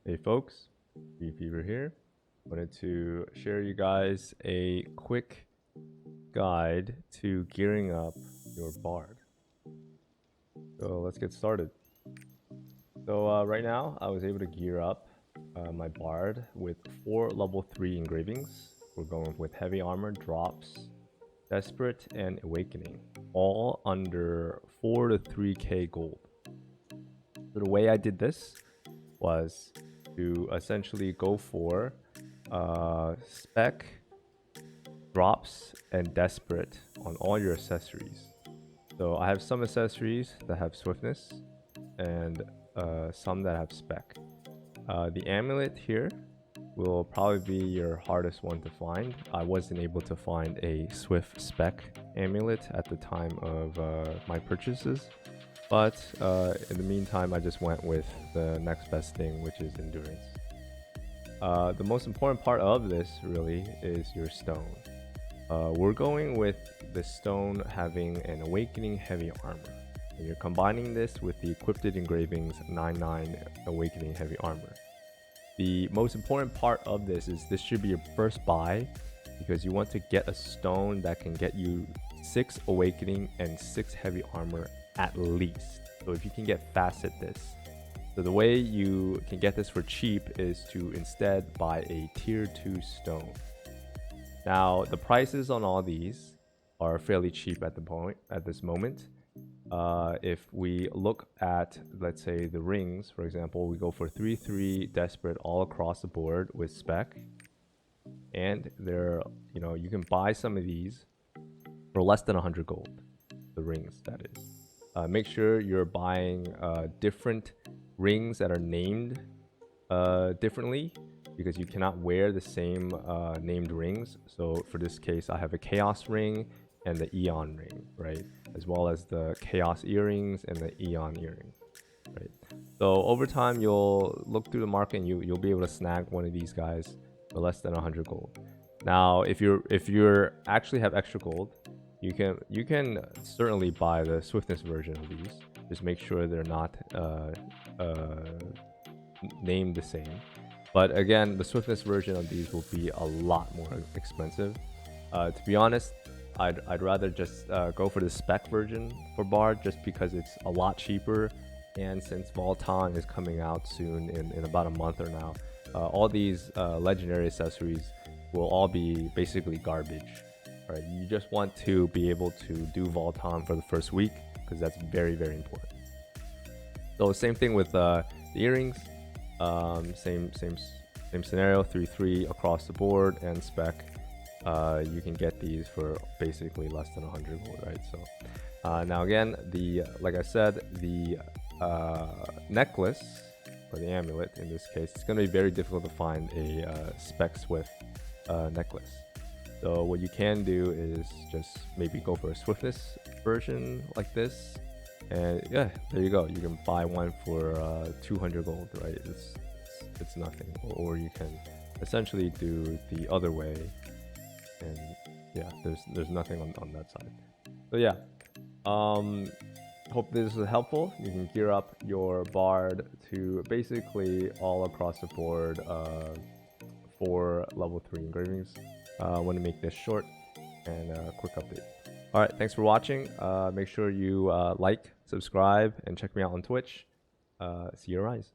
Hey folks, Fever here. Wanted to share you guys a quick guide to gearing up your Bard. So let's get started. So right now I was able to gear up my Bard with 4 level 3 engravings. We're going with heavy armor, drops, desperate, and awakening, all under 4 to 3k gold. So the way I did this was to essentially go for spec, drops, and desperate on all your accessories. So I have some accessories that have swiftness and some that have spec. The amulet here will probably be your hardest one to find. I wasn't able to find a swift spec amulet at the time of my purchases. But in the meantime, I just went with the next best thing, which is endurance. The most important part of this really is your stone. We're going with the stone having an awakening heavy armor. And you're combining this with the equipped engravings 99 awakening heavy armor. The most important part of this is this should be your first buy because you want to get a stone that can get you 6 awakening and 6 heavy armor at least. So if you can get fast at this. So the way you can get this for cheap is to instead buy a tier 2 stone. Now the prices on all these are fairly cheap at this moment. If we look at, let's say, the rings, for example, we go for 3/3 desperate all across the board with spec, and you can buy some of these for less than 100 gold. The rings, that is. Make sure you're buying different rings that are named differently because you cannot wear the same named rings. So for this case, I have a chaos ring and the eon ring, right? As well as the chaos earrings and the eon earring, right? So over time, you'll look through the market and you'll be able to snag one of these guys for less than 100 gold. Now, if you're actually have extra gold, you can certainly buy the swiftness version of these. Just make sure they're not named the same. But again, the swiftness version of these will be a lot more expensive. To be honest, I'd rather just go for the spec version for Bard just because it's a lot cheaper. And since Voltan is coming out soon in about a month or now, all these legendary accessories will all be basically garbage. Right? You just want to be able to do Voltan for the first week because that's very, very important. So same thing with the earrings. Same scenario, 3/3 across the board and spec. You can get these for basically less than 100 gold, right? So now again, like I said, the necklace or the amulet in this case, it's going to be very difficult to find a spec swift necklace. So what you can do is just maybe go for a swiftness version like this. And yeah, there you go. You can buy one for 200 gold, right? It's nothing. Or you can essentially do the other way. And yeah, there's nothing on that side. So yeah, hope this is helpful. You can gear up your Bard to basically all across the board for level 3 engravings. I want to make this short and a quick update. All right, thanks for watching. Make sure you like, subscribe, and check me out on Twitch. See you rise.